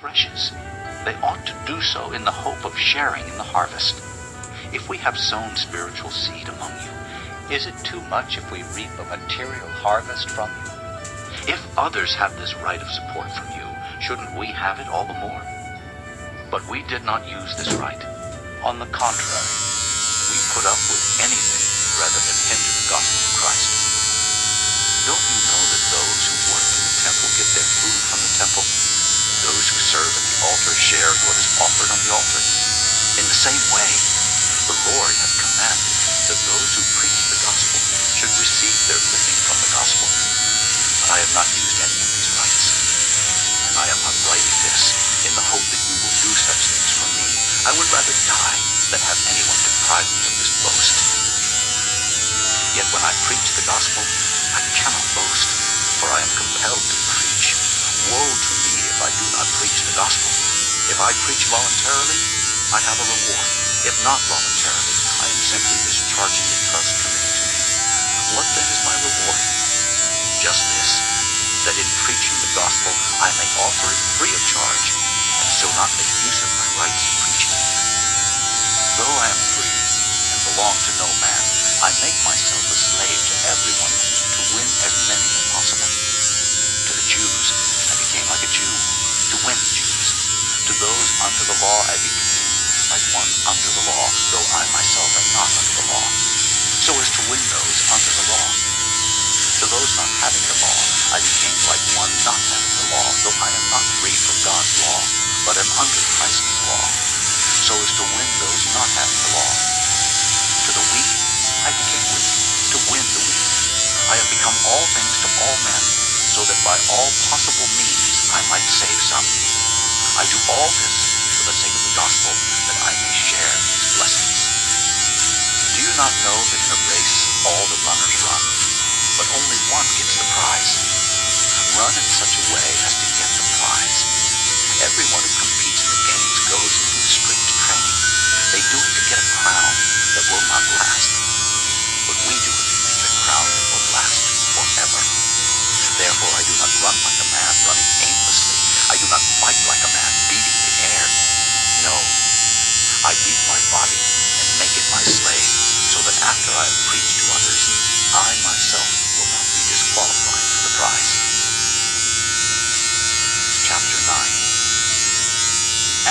threshes. They ought to do so in the hope of sharing in the harvest. If we have sown spiritual seed among you, is it too much if we reap a material harvest from you? If others have this right of support from you, shouldn't we have it all the more? But we did not use this right. On the contrary, we put up with anything rather than hinder the gospel of Christ. Don't you know that those who work in the temple get their food from the temple? Those who serve at the altar share what is offered on the altar. In the same way, the Lord has commanded that those who preach the gospel should receive their living from the gospel. But I have not used any of these rights, and I am not writing this in the hope that you will do such things for me. I would rather die than have anyone deprive me of this boast. Yet when I preach the gospel, I cannot boast, for I am compelled to preach. Woe to me if I do not preach the gospel. If I preach voluntarily, I have a reward. If not voluntarily, I am simply discharging the trust committed to me. What then is my reward? Just this, that in preaching the gospel I may offer it free of charge, and so not make use of my rights in preaching. Though I am free and belong to no man, I make myself a slave to everyone to win as many as possible. To the Jews, I became like a Jew, to win the Jews. To those under the law, I became like one under the law, though I myself am not under the law, so as to win those under the law. To those not having the law, I became like one not having the law, though I am not free from God's law, but am under Christ's law, so as to win those not having the law. To the weak, I became weak, to win the weak. I have become all things to all men, so that by all possible means I might save some. I do all this for the sake of the gospel, that I may share its blessings. Do you not know that in a race all the runners run, but only one gets the prize? Run in such a way as to get the prize. Everyone who competes in the games goes into strict training. They do it to get a crown that will not last, but we do it to get a crown that will last forever. Therefore I do not run like a man running aimlessly. I do not fight like a man beating the air. No, I beat my body and make it my slave, so that after I have preached to others, I myself will not be disqualified for the prize. Chapter 9.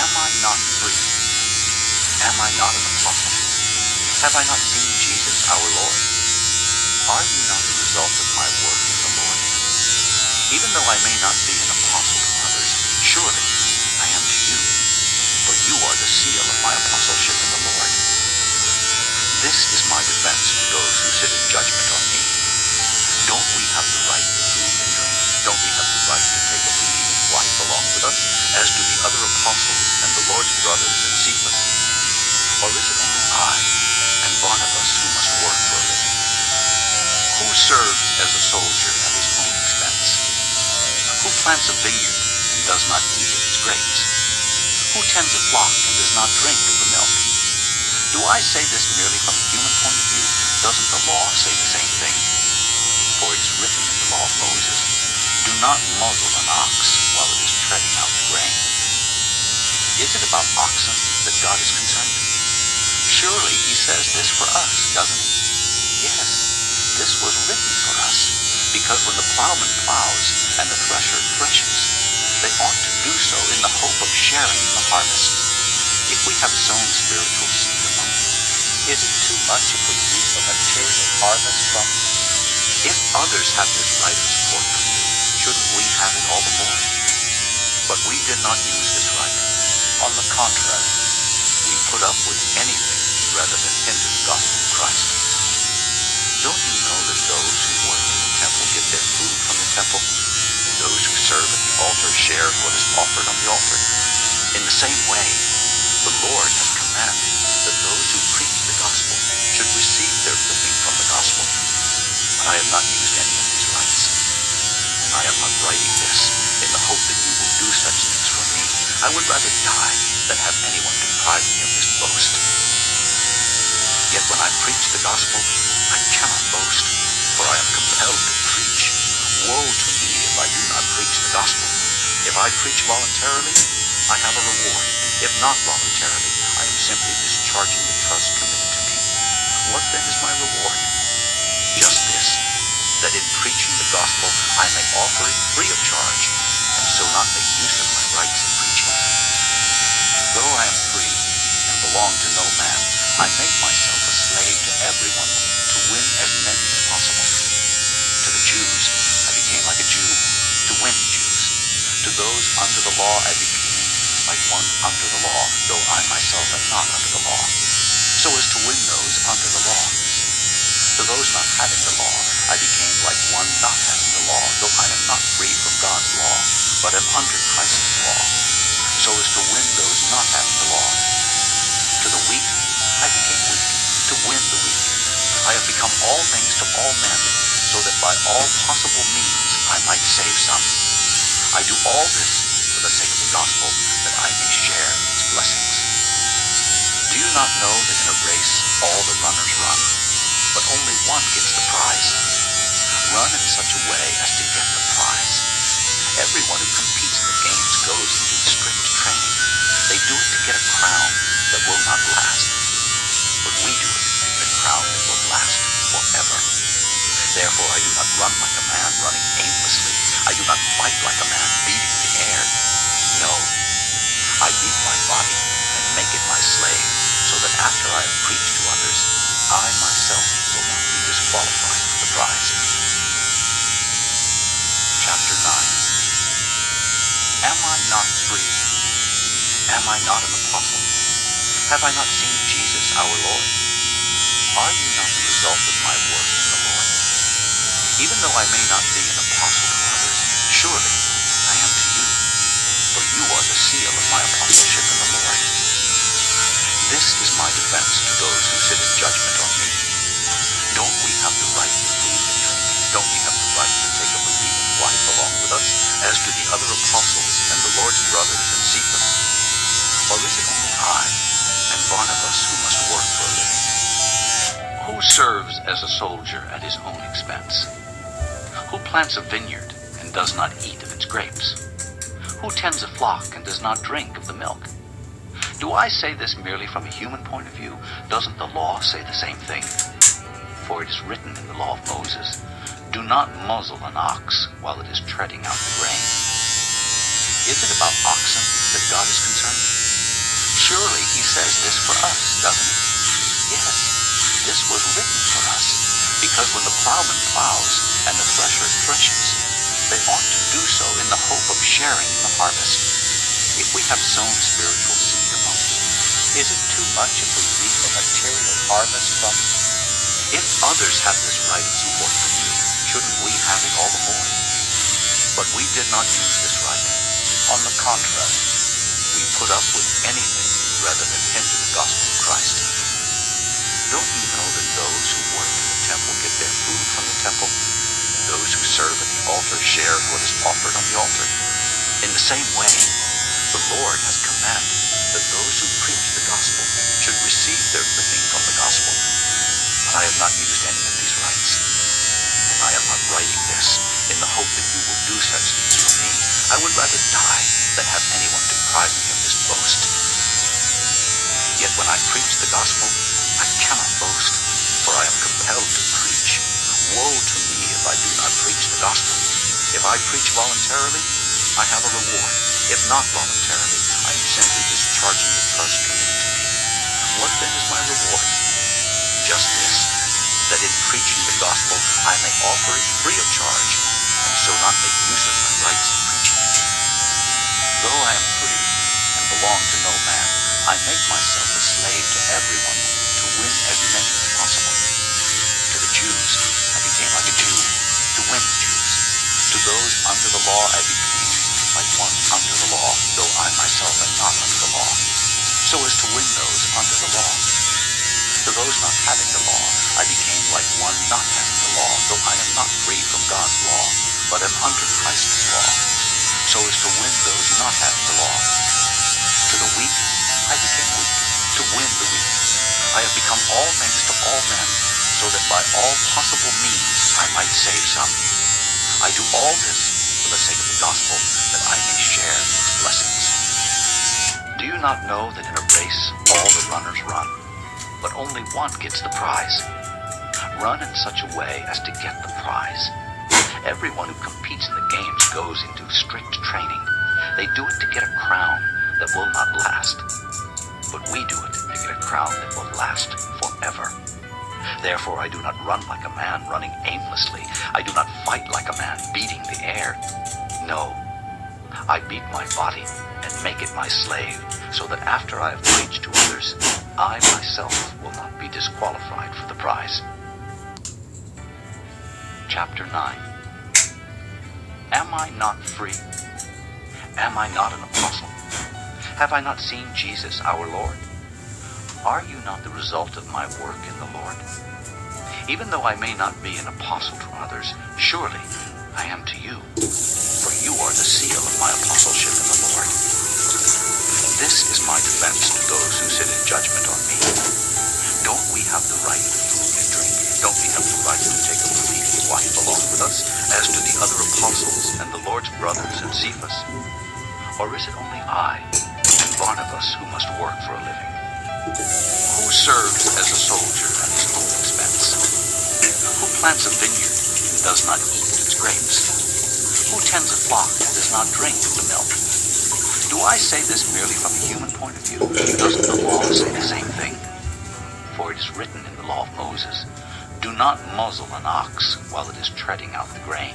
Am I not free? Am I not an apostle? Have I not seen Jesus our Lord? Are you not the result of my work in the Lord? Even though I may not be an apostle to others, surely I am to you, for you are the seal of my apostleship in the Lord. This is my defense to those who sit in judgment on me. Don't we have the right to food and drink? Don't we have the right to take a believing wife along with us, as do the other apostles and the Lord's brothers and Cephas? Or is it only I and Barnabas who must work for a living? Who serves as a soldier at his own expense? Who plants a vineyard and does not eat of its grapes? Who tends a flock and does not drink of the milk? Do I say this merely from a human point of view? Doesn't the law say the same thing? For it is written in the law of Moses, do not muzzle an ox while it is treading out the grain. Is it about oxen that God is concerned? Surely he says this for us, doesn't he? Yes, this was written for us, because when the plowman plows and the thresher threshes, they ought to do so in the hope of sharing in the harvest. If we have sown spiritual seed among you, is it too much if we reap a material harvest from you? If others have this right of support from you, shouldn't we have it all the more? But we did not use this right. On the contrary, we put up with anything rather than hinder the gospel of Christ. Don't you know that those who work in the temple get their food from the temple? Those who serve at the altar share what is offered on the altar. In the same way, the Lord has commanded that those who preach the gospel should receive their living from the gospel. But I have not used any of these rights, and I am not writing this in the hope that you will do such things for me. I would rather die than have anyone deprive me of this boast. Yet when I preach the gospel, I cannot boast, for I am compelled to preach. Woe to me if I do not preach the gospel. If I preach voluntarily, not voluntarily, I am simply discharging the trust committed to me. What then is my reward? Just this, that in preaching the gospel I may offer it free of charge, and so not make use of my rights in preaching. Though I am free and belong to no man, I make myself a slave to everyone to win as many as possible. To the Jews I became like a Jew, to win Jews. To those under the law I became like one under the law, though I myself am not under the law, so as to win those under the law. To those not having the law I became like one not having the law, though I am not free from God's law, but am under Christ's law, so as to win those not having the law. To the weak I became weak, to win the weak. I have become all things to all men, so that by all possible means I might save some. I do all this for the sake of the gospel, that I may share its blessings. Do you not know that in a race all the runners run, but only one gets the prize? Run in such a way as to get the prize. Everyone who competes in the games goes into strict training. They do it to get a crown that will not last, but we do it to get a crown that will last forever. Therefore I do not run like a man running aimlessly. I do not fight like a man beating the air. No, I beat my body and make it my slave, so that after I have preached to others, I myself will not be disqualified for the prize. Chapter 9. Am I not free? Am I not an apostle? Have I not seen Jesus our Lord? Are you not the result of my work in the Lord? Even though I may not be an apostle to others, surely I am to you, for you are the seal of my apostleship in the Lord. This is my defense to those who sit in judgment on me. Don't we have the right to food and drink? Don't we have the right to take a believing wife along with us, as do the other apostles and the Lord's brothers and Cephas? Or is it only I and Barnabas who must work for a living? Who serves as a soldier at his own expense? Who plants a vineyard and does not eat of its grapes? Who tends a flock and does not drink of the milk? Do I say this merely from a human point of view? Doesn't the law say the same thing? For it is written in the law of Moses, "Do not muzzle an ox while it is treading out the grain." Is it about oxen that God is concerned? Surely he says this for us, doesn't he? Yes, this was written for us, because when the plowman plows and the thresher threshes, they ought to do so in the hope of sharing in the harvest. If we have sown spiritual seed among you, is it too much if we reap a material harvest from you? If others have this right of support from you, shouldn't we have it all the more? But we did not use this right. On the contrary, we put up with anything rather than hinder the gospel of Christ. Don't you know that those who work in the temple get their food from the temple? Those who serve at the altar share in what is offered on the altar. In the same way, the Lord has commanded that those who preach the gospel should receive their living from the gospel. But I have not used any of these rights, and I am not writing this in the hope that you will do such things for me. I would rather die than have anyone deprive me of this boast. Yet when I preach the gospel, I cannot boast, for I am compelled to preach. Woe to me if I do not preach the gospel. If I preach voluntarily, I have a reward. If not voluntarily, I am simply discharging the trust committed to me. What then is my reward? Just this, that in preaching the gospel I may offer it free of charge, and so not make use of my rights in preaching it. Though I am free and belong to no man, I make myself a slave to everyone to win as many as possible. To the Jews I became like a Jew, to win Jews. To those under the law I became like one under the law, though I myself am not under the law, so as to win those under the law. To those not having the law I became like one not having the law, though I am not free from God's law, but am under Christ's law, so as to win those not having the law. To the weak I became weak, to win the weak. I have become all things to all men, so that by all possible means I might save some. I do all this for the sake of the gospel, that I may share its blessings. Do you not know that in a race all the runners run, but only one gets the prize? Run in such a way as to get the prize. Everyone who competes in the games goes into strict training. They do it to get a crown that will not last. But we do it to get a crown that will last forever. Therefore I do not run like a man running aimlessly. I do not fight like a man beating the air. No, I beat my body and make it my slave, so that after I have preached to others, I myself will not be disqualified for the prize. Chapter 9. Am I not free? Am I not an apostle? Have I not seen Jesus our Lord? Are you not the result of my work in the Lord? Even though I may not be an apostle to others, surely I am to you, for you are the seal of my apostleship in the Lord. This is my defense to those who sit in judgment on me. Don't we have the right to food and drink? Don't we have the right to take a believing wife along with us, as do the other apostles and the Lord's brothers and Cephas? Or is it only I and Barnabas who must work for a living? Who serves as a soldier at his own expense? Who plants a vineyard and does not eat its grapes? Who tends a flock and does not drink the milk? Do I say this merely from a human point of view? Doesn't the law say the same thing? For it is written in the law of Moses, "Do not muzzle an ox while it is treading out the grain."